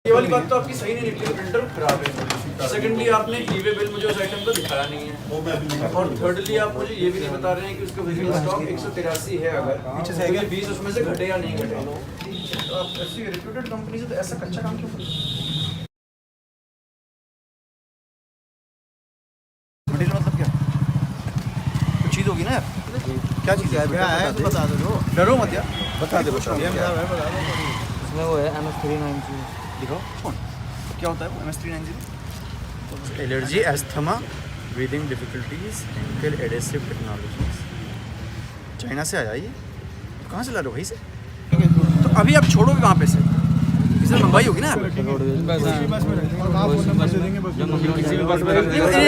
ये वाली बात तो आपकी सही नहीं निकली, प्रिंटर खराब है। सेकेंडली आपने ईवे बिल मुझे उस आइटम का दिखाया नहीं है, और थर्डली आप मुझे ये भी नहीं बता रहे हैं कि उसका विजिबल स्टॉक 183 है, अगर पीछे से 20 उसमें से घटे या नहीं घटे। तो आप ऐसी रेप्यूटेड कंपनी से तो ऐसा कच्चा काम क्यों करते हैं? मटेरियल मतलब क्या? कुछ चीज़ होगी ना यार, क्या चीज़ है? क्या है तो बता दो, डरो मत यार, बता दे। इसमें वो है MS390। दिखाओ कौन, क्या होता है वो MS390? Allergy, asthma, breathing difficulties, ankle adhesive technologies. China से आया ये, कहाँ से ला रहे हो भाई से? तो अभी आप छोड़ोगे कहाँ पे से? इसे मंगवाई होगी ना?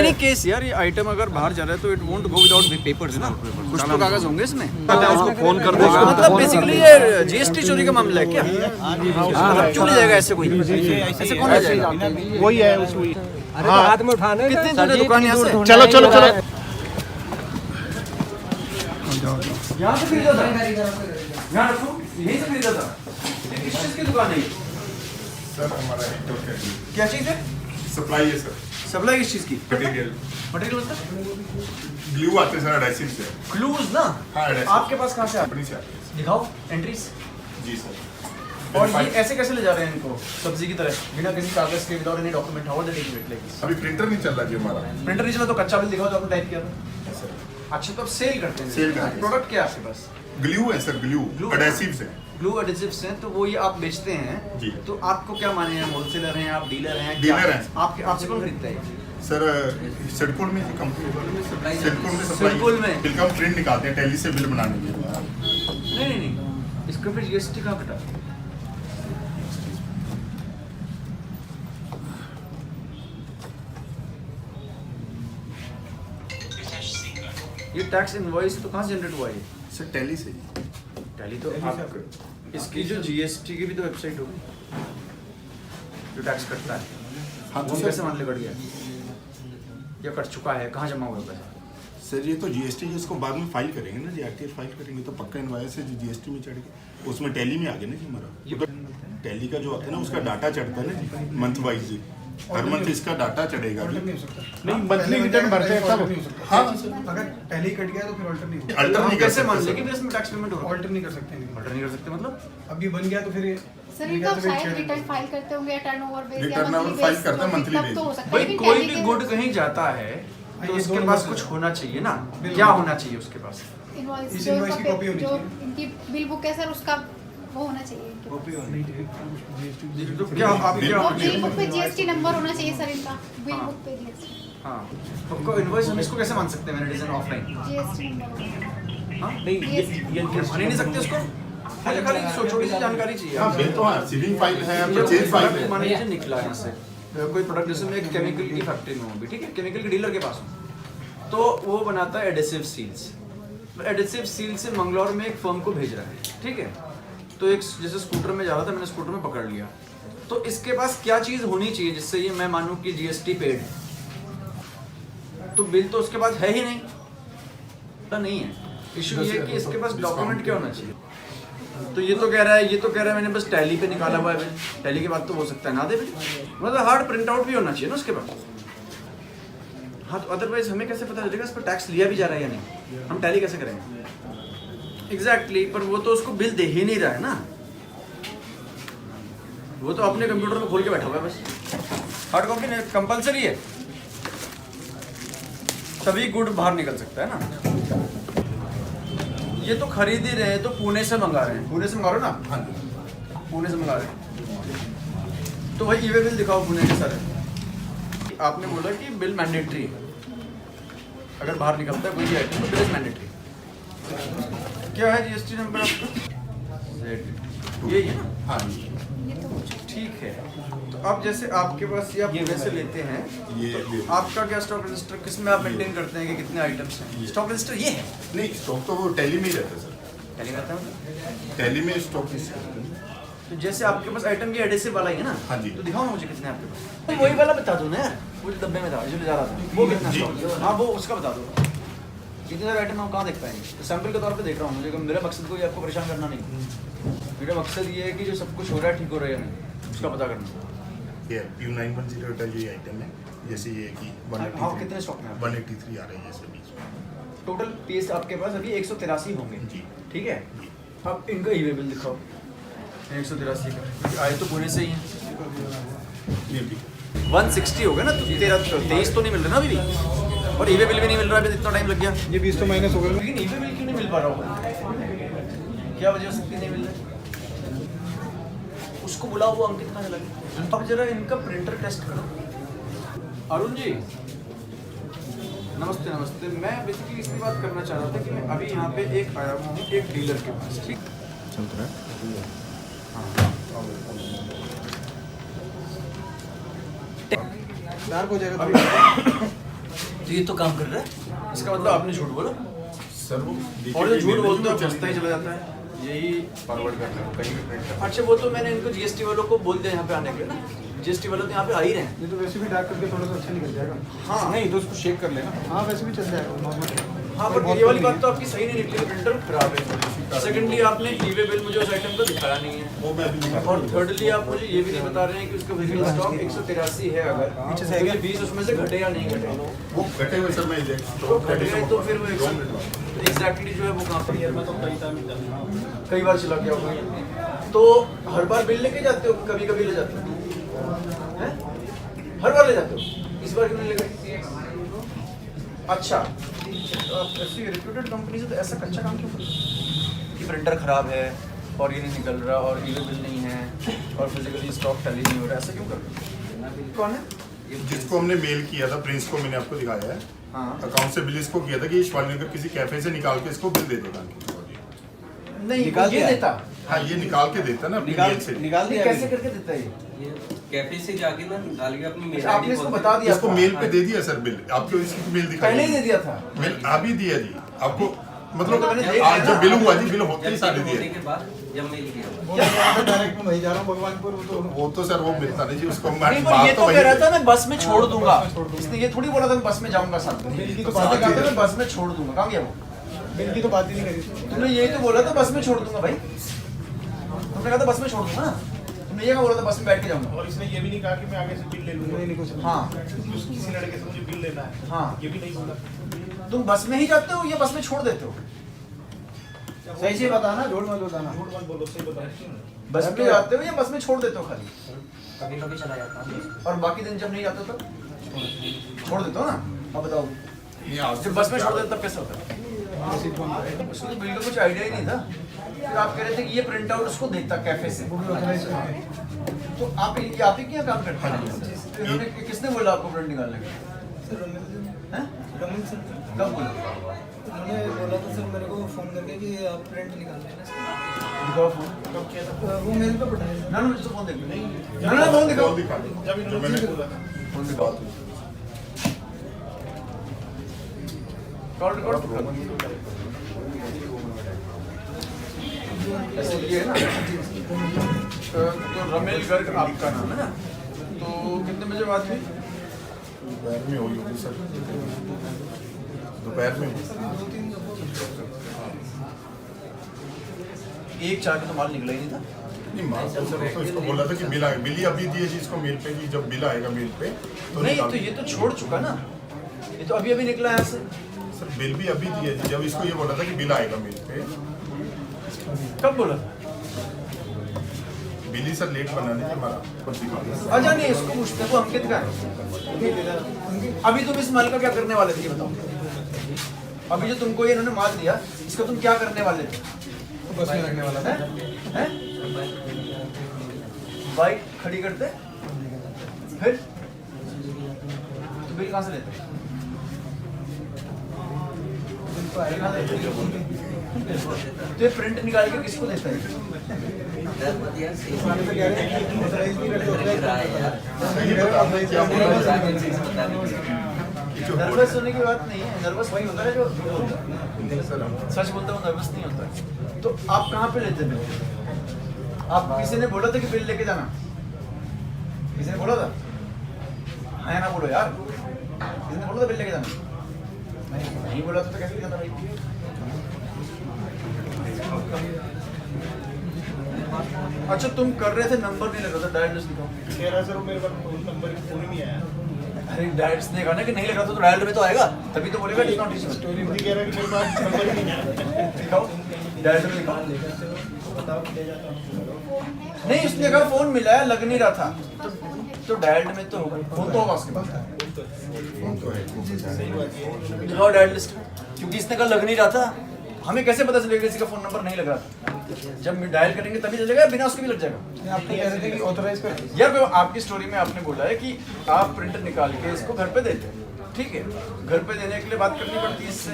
इन केस यार ये आइटम अगर बाहर जा रहा है तो it won't go without papers ना, कुछ तो कागज होंगे इसमें। उसको फोन कर देगा, मतलब बेसिकली ये जीएसटी चोरी का मामला है क्या? चोरी जाएगा ऐसे कोई? ऐसे कौन आ जाएगा? वही है उसको। अरे हाथ में उठाने कितनी दूर है दुकान यहाँ से? चलो चलो चलो, यहाँ से खरीदा था, यहाँ रखो, यहीं से खरीदा था। ये किस चीज़ की दुकान है? सर हमारा क्या चीज़ है? सप्लाई है सर, सप्लाई किस चीज़ की? मटेरियल मटेरियल मतलब ग्लू आते हैं सर, एडेसिव से। क्लूज ना? हाँ, adhesive। आपके पास कहाँ से आते कंपनी से आते हैं। हैं? दिखाओ एंट्रीज। जी सर। और ये ऐसे कैसे ले जा रहे हैं इनको सब्जी की तरह, बिना किसी कागज के, without any document? How they take it like this? अभी प्रिंटर नहीं चल रहा जी हमारा। प्रिंटर नहीं चला तो कच्चा बिल दिखाओ जो आपने टाइप किया था। सर अच्छा, तो आप सेल करते हैं? सेल करते हैं। प्रोडक्ट क्या है आपके पास? ग्लू है सर, ग्लू Glue? एडेसिव से। ग्लू एडिसिव्स हैं, तो वो ये आप बेचते हैं जी। तो आपको क्या माने हैं? होलसेलर हैं आप, डीलर हैं? क्या? डीलर हैं। आपके आपसे कौन खरीदता है? सर सिडकोल में कंपनी, सिडकोल में सिडकोल में? बिल का हम प्रिंट निकालते हैं टैली से बिल बनाने के लिए। नहीं, इसका फिर जीएसटी कहाँ कटा? ये टैक्स इनवॉइस तो कहाँ से जनरेट हुआ है? सर टैली से। टैली तो आप इसकी जो जीएसटी की भी तो वेबसाइट होगी जो टैक्स कटता है। हाँ वो तो कैसे सर, मान ले कट गया या कट चुका है? कहाँ जमा हुआ है पैसा? सर ये तो जीएसटी के इसको बाद में फाइल करेंगे ना जी, आरटीआर फाइल करेंगे तो पक्का इनवॉइस है जी, जीएसटी में चढ़ के उसमें टैली में आ गया ना जी हमारा। तो टैली का जो होता है ना उसका डाटा चढ़ता है ना जी, मंथ वाइज जी, हर मंथ इसका डाटा चढ़ेगा जी। नहीं मंथली रिटर्न भरते हैं तब। हाँ अगर पहले ही कट गया तो फिर ऑल्टर नहीं होगा। अल्टर हम नहीं कर कैसे मान सकते ले कि इसमें टैक्स पेमेंट हो रहा है? ऑल्टर नहीं कर सकते हैं। ऑर्डर नहीं कर सकते मतलब? अब ये बन गया तो फिर सर इनका शायद रिटर्न फाइल करते होंगे टर्नओवर बेस या Turnover मंथली file बेस, करते हैं monthly तब base। तो हो सकता है। भाई लेकिन कोई Tally भी के गुड कहीं जाता है तो ये उसके दोनों पास बातें कुछ हैं। होना चाहिए ना, बिल्कुल। क्या होना चाहिए उसके पास? इनवॉइस इस जो invoice की इनका copy होनी जो चाहिए। इनकी बिल बुक है सर उसका वो होना चाहिए इनके पास। तो क्या आप क्या वो होना बिल चाहिए? बुक पे जीएसटी नंबर होना चाहिए सर इनका, बिल हाँ। बुक पे जीएसटी हाँ, आपको इनवॉइस हम इसको कैसे मान सकते हैं? मैंने डिजाइन ऑफलाइन जीएसटी नंबर। हाँ नहीं ये मान ही नहीं सकते उसको। मुझे खाली छोटी सी जानकारी चाहिए। हाँ बिल तो हाँ, सीलिंग फाइल है, ये परचेज फाइल product है। मान लीजिए निकला है यहाँ से कोई प्रोडक्ट, जैसे मैं एक केमिकल की फैक्ट्री में हूँ अभी, ठीक है, केमिकल के डीलर के पास हूँ, तो वो बनाता है एडेसिव सील्स। एडेसिव सील से मंगलौर में एक फर्म को भेज रहा है, ठीक है, तो एक जैसे स्कूटर में जा रहा था, मैंने स्कूटर में पकड़ लिया, तो इसके पास क्या चीज़ होनी चाहिए जिससे ये मैं मानूँ कि जीएसटी पेड है? तो बिल तो उसके पास है ही नहीं, नहीं है। इशू ये है कि इसके पास डॉक्यूमेंट क्या होना चाहिए? तो ये तो कह रहा है, ये तो कह रहा है मैंने बस टैली पे निकाला हुआ है बिल, टैली के बाद तो हो सकता है ना दे बिल, मतलब हार्ड प्रिंट आउट भी होना चाहिए ना उसके पास। हाँ, तो अदरवाइज हमें कैसे पता चलेगा इस पर टैक्स लिया भी जा रहा है या नहीं? हम टैली कैसे करेंगे? एग्जैक्टली, पर वो तो उसको बिल दे ही नहीं रहा है ना, वो तो अपने कंप्यूटर में खोल के बैठा हुआ है बस। हार्ड कॉपी कंपलसरी है, तभी गुड बाहर निकल सकता है ना। ये तो खरीद ही रहे हैं, तो पुणे से मंगा रहे हैं, पुणे से मंगा रहे हो ना? हाँ जी। पुणे से मंगा रहे हैं, तो भाई ईवे बिल दिखाओ पुणे के सारे। आपने बोला कि बिल मैंडेटरी है, अगर बाहर निकलता है कोई भी आइटम तो बिल इज मैंडेटरी। क्या है जीएसटी नंबर आपका? यही है ना? हाँ जी। ठीक है, तो अब जैसे आपके पास ये आप पुणे से लेते हैं, ये तो आपका क्या स्टॉक रजिस्टर, किसमें आप मेंटेन करते हैं कि कितने आइटम्स हैं? स्टॉक रजिस्टर ये है? नहीं स्टॉक तो वो टैली में ही रहता है सर, टैली करता है। टैली में स्टॉक। तो जैसे आपके पास आइटम ये एडेसिव वाला ही है ना? हाँ जी। तो दिखाओ ना मुझे कितने आपके पास। तो वही वाला बता दो ना यार, वो जो डब्बे में था, जो ले जा रहा था, वो कितना जी। स्टॉक? हाँ वो उसका बता दो। इतने सारे आइटम हम कहाँ देख पाएंगे? तो सैंपल के तौर पे देख रहा हूँ, मुझे मेरा मकसद कोई आपको परेशान करना नहीं, मेरा मकसद ये है कि जो सब कुछ हो रहा है ठीक हो रहा है या नहीं, उसका पता करना। ये Q910 का ये आइटम है, जैसे ये कि हाँ, कितने स्टॉक में है? 183 आ रहा है जैसे बीच में। टोटल पीस आपके पास अभी 183 होंगे जी। ठीक है। अब इनका ई वे बिल दिखाओ 183 का, आए तो पुणे से ही हैं। ये ठीक 160 हो गया ना, तो तेरा 23 तो नहीं मिल रहा ना अभी भी, और ई वे बिल भी नहीं मिल रहा अभी, इतना टाइम लग गया। ये 20 तो माइनस हो गया। लेकिन ई वे बिल क्यों नहीं मिल पा रहा होगा, क्या वजह हो सकती है नहीं मिल रहा? उसको बुलाओ, वो अंकित कहाँ चला गया? अब जरा इनका प्रिंटर टेस्ट करो। अरुण जी नमस्ते नमस्ते, मैं बेसिकली इसलिए बात करना चाह रहा था कि मैं अभी यहाँ पे एक आया हुआ हूँ एक डीलर के पास, ठीक चल रहा है। डार्क हो जाएगा अभी तो ये तो काम कर रहा है, इसका मतलब आपने झूठ बोला, सर वो और जो झूठ बोलते हैं वो बचता ही चला जाता है, यही फॉरवर्ड करना है कहीं भी प्रिंट करना। अच्छा वो तो मैंने इनको जीएसटी वालों को बोल दिया यहाँ पे आने के लिए ना, जीएसटी वाले तो यहाँ पे आ ही रहे हैं। ये तो वैसे भी डार्क करके थोड़ा सा अच्छा निकल जाएगा। हाँ नहीं तो उसको शेक कर लेना। हाँ वैसे भी चल जाएगा नॉर्मल। हाँ पर ये वाली बात तो आपकी सही नहीं निकली, प्रिंटर खराब है। सेकेंडली आपने ई वे बिल मुझे उस आइटम का दिखाया नहीं है, वो मैं अभी निकाल और थर्डली आप मुझे ये भी नहीं बता रहे हैं कि उसका वेहिकल स्टॉक 183 है, अगर पीछे से 20 उसमें से घटे या नहीं घटे। वो घटे हुए सर मैं तो घट गए तो फिर वो एग्जैक्टली जो है वो कहाँ पर है, कई बार चला गया होगा। तो हर बार बिल लेके जाते हो, कभी कभी ले जाते हो हैं? हर बार ले जाते हो, इस बार क्यों नहीं ले गए? अच्छा ऐसी रिप्यूटेड कंपनी से तो ऐसा कच्चा काम क्यों करते कि प्रिंटर खराब है और ये नहीं निकल रहा और ई वे बिल नहीं है और फिजिकली स्टॉक टैली नहीं हो रहा, ऐसा क्यों करते? कौन है? जिसको हमने मेल किया था प्रिंस को, मैंने आपको दिखाया है। हाँ अकाउंट से बिल इसको किया था कि शिवाली नगर किसी कैफे से निकाल के इसको बिल दे देगा। नहीं निकाल ये दिया? देता, हाँ ये निकाल के देता ना अपनी मेल से। निकाल ये कैसे करके देता है ये? कैफे से जाके ना निकाल के अपनी मेल आपने इसको बता दिया इसको था? मेल पे दे दिया सर बिल, आपको इसकी मेल दिखाई पहले ही दे दिया था। मेल अभी दिया जी आपको, मतलब तो मैंने देख आज लिया जब ना। बिल हुआ जी, बिल होते ही सारे होने दिए। के बाद जब मेल किया डायरेक्ट मैं वही जा रहा हूँ भगवानपुर। वो तो सर वो मिलता नहीं जी उसको। नहीं पर ये तो कह रहा था मैं बस में छोड़ दूंगा, इसने ये थोड़ी बोला था मैं बस में जाऊंगा साथ में, बिल की तो तो बात बातें ही करते नहीं मैं बस में छोड़ दूंगा, कहाँ गया वो? बिल की तो बात ही नहीं करी। तुमने यही तो बोला था बस में छोड़ दूंगा भाई, तुमने कहा था बस में छोड़ दूंगा ना, तुमने ये क्या बोला था बस में बैठ के जाऊंगा? और इसने ये भी नहीं कहा कि मैं आगे से बिल ले लूंगा। नहीं कुछ नहीं। हाँ किसी लड़के से मुझे बिल लेना है, हाँ ये भी नहीं बोला। तुम बस में ही जाते हो या बस में छोड़ देते हो? सही से बताना, झूठ मत बताना। झूठ मत बोलो, सही बताओ। बस में जाते हो या बस में छोड़ देते हो खाली? कभी कभी चला जाता है। और बाकी दिन जब नहीं जाते तो छोड़ देते हो ना? अब बताओ नहीं आज जब बस में छोड़ देते तब कैसे होता है? उसको तो बिल का कुछ आइडिया ही नहीं था, फिर आप कह रहे थे कि ये प्रिंट आउट उसको देता कैफे से, तो आप ही क्या काम करते हैं? तो इन्होंने किसने बोला आपको प्रिंट निकालने का? हैं? कब बोला? उन्होंने बोला था सर मेरे को फ़ोन करके कि आप प्रिंट निकाल लेना। दिखाओ फोन, कब किया था? वो मेल पे पठाया। ना मुझे तो फोन देखो, ना फोन दिखाओ, दिखा दो। जब जो मैंने बोला फोन दिखाओ, कॉल रिकॉर्ड ऐसे ये है ना, तो रमेल गर्ग आपका नाम है ना, तो कितने बजे बात हुई? दोपहर में हुई होगी सर, दोपहर में हुई। एक चार का तो माल निकला ही नहीं था। नहीं माल तो सर तो इसको बोला था कि बिल आए, बिल ही अभी दिए जी इसको मेल पे, कि जब बिल आएगा मेल पे तो नहीं निकाल- तो ये तो छोड़ चुका ना, ये तो अभी अभी निकला यहाँ से। सर बिल भी अभी दिए जी, जब इसको ये बोला था कि बिल आएगा मेल पे, कब बोला? बिल ही सर लेट बनाने की हमारा कुछ दिखा। अच्छा नहीं इसको पूछते हैं, वो अंकित का है। अभी तुम इस माल का क्या करने वाले थे ये बताओ? अभी जो तुमको ये इन्होंने माल दिया इसका तुम क्या करने वाले थे? बस में रखने वाला था। हैं? बाइक खड़ी करते फिर तो बिल कहाँ से लेते? तो ये प्रिंट निकाल के किसको देता है? सही बता दें क्या बोला कि जो नर्वस होने की बात नहीं है, नर्वस वही होता है जो बोलता है। बोला सर हम सच बोलता हूँ नर्वस नहीं होता है। तो आप कहाँ पे लेते थे? आप किसी ने बोला था कि बिल लेके जाना? किसी ने बोला था? हाँ या ना बोलो यार, किसी ने बोला था बिल लेके जाना? नहीं बोला था तो कैसे ले जाता भाई? अच्छा तुम कर रहे थे, नंबर नहीं लग रहा था, डायल लिस्ट दिखाओ। कह रहा सर वो मेरे पास फोन नंबर फोन ही नहीं आया। अरे डायल लिस्ट ने कहा ना कि नहीं लग रहा था तो डायल में तो आएगा, तभी तो बोलेगा इट्स नॉट रिसीव्ड। स्टोरी मुझे कह रहा है कि मेरे पास नंबर ही नहीं आया। दिखाओ डायल में दिखाओ। बताओ ले जाता हूँ। नहीं उसने कहा फोन मिला है, लग नहीं रहा था, तो डायल्ड में तो होगा, फोन तो होगा उसके पास। फोन तो है, वो बचा है। दिखाओ डायल लिस्ट, क्योंकि इसने कहा लग नहीं रहा था, हमें कैसे पता चलेगा किसी का फोन नंबर नहीं लग रहा था? जब डायल करेंगे तभी चलेगा, बिना उसके भी लग जाएगा। आप तो कह रहे थे कि ऑथराइज कर यार मैं आपकी स्टोरी में आपने बोला है कि आप प्रिंटर निकाल के इसको घर पे देते हैं, ठीक है, घर पे देने के लिए बात करनी पड़ती है इससे।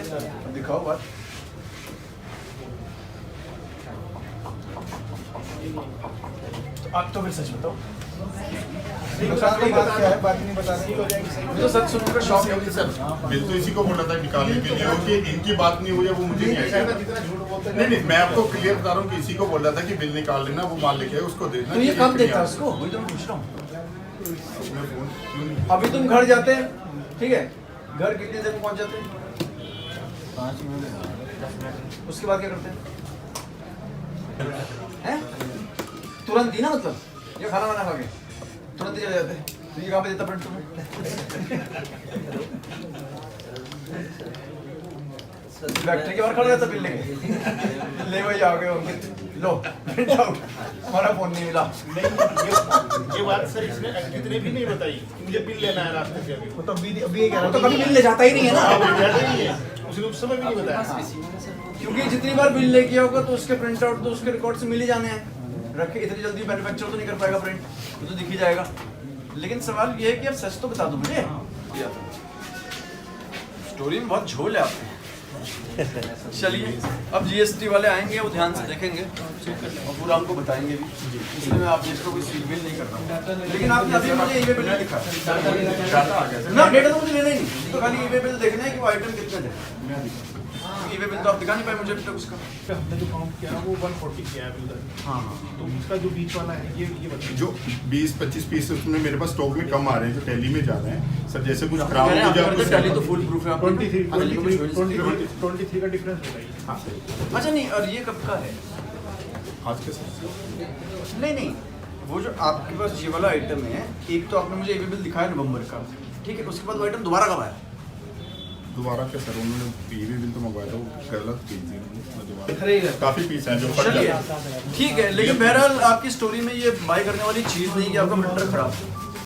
दिखाओ बात। तो आप तो फिर सच बताओ। बात क्या है, बात नहीं बता रहे। मुझे तो सच सुनकर शौक है सर। बिल तो इसी को बोला था निकालने के लिए, कि इनकी बात नहीं हुई है, वो मुझे नहीं आएगा। जितना झूठ बोलते हैं। नहीं नहीं, मैं आपको क्लियर बता रहा हूँ कि इसी को बोला था कि बिल निकाल लेना, वो माल लेके आए, उसको दे देना। तो ये कि कब नहीं देता है आया। उसको? वही तो मैं पूछ रहा हूँ। उसमें फोन क्यों नहीं? अभी तुम घर जाते हैं, ठीक है, घर कितनी देर में पहुंच जाते हैं? 5 मिनट। उसके बाद क्या करते हैं? हैं? तुरंत ही ना, मतलब ये खाना वाना खा के तुरंत ही चले जाते हैं। तो ये कहाँ पे देता प्रिंट तुम्हें? फैक्ट्री के बाहर खड़ा रहता बिल लेके। ले भाई आ गए होंगे, लो प्रिंट आउट, हमारा फोन नहीं मिला। नहीं ये बात सर इसने कितने भी नहीं बताई कि मुझे बिल लेना है रास्ते से अभी। वो तो अभी ये कह वो रहा तो था कभी बिल ले जाता ही नहीं है हाँ, ना, वो जाता ही है। उसने उस समय भी नहीं बताया। क्योंकि जितनी बार बिल लेके होगा तो उसके प्रिंट आउट तो उसके रिकॉर्ड से मिल ही जाने हैं। रखे इतनी जल्दी मैन्युफैक्चर तो नहीं कर पाएगा प्रिंट, वो तो दिख ही जाएगा। लेकिन सवाल ये है कि अब सच तो बता दो मुझे। स्टोरी में बहुत झोल है आपकी। चलिए अब जीएसटी वाले आएंगे, वो ध्यान से देखेंगे और पूरा हमको बताएंगे भी। इसलिए मैं आप जिसको कोई सील बिल नहीं कर रहा हूँ। लेकिन आपने अभी मुझे ईबे बिल दिखा ना, डेटा तो मुझे लेना ही नहीं, तो खाली ईबे बिल देखना है कि वो आइटम कितने थे। ईबे बिल तो आप दिखा नहीं पाए मुझे अभी तक उसका। हमने जो काउंट किया ना वो 140 किया है बिल। हाँ तो उसका जो बीच वाला है ये बताइए। जो 20-25 पीस उसमें मेरे पास स्टॉक में कम आ रहे हैं, जो टैली में जा रहे हैं सर, जैसे कुछ खराब हो जाए टैली तो फुल प्रूफ है आपको। 23 का डिफरेंस बताइए। हाँ सर, अच्छा नहीं, और ये कब का है? आज के साथ नहीं नहीं, वो जो आपके पास ये वाला आइटम है, एक तो आपने मुझे ईबे बिल दिखाया नवंबर का, ठीक है, उसके बाद वो आइटम दोबारा कब आया? दोबारा क्या सर, उन्होंने ईबे बिल तो मंगवाया था, वो गलत पीस थी उन्होंने, दोबारा अरे काफी पीस हैं जो फट चलिए जाते हैं। ठीक है, लेकिन बहरहाल आपकी स्टोरी में ये बाय करने वाली चीज़ नहीं कि आपका प्रिंटर खराब है।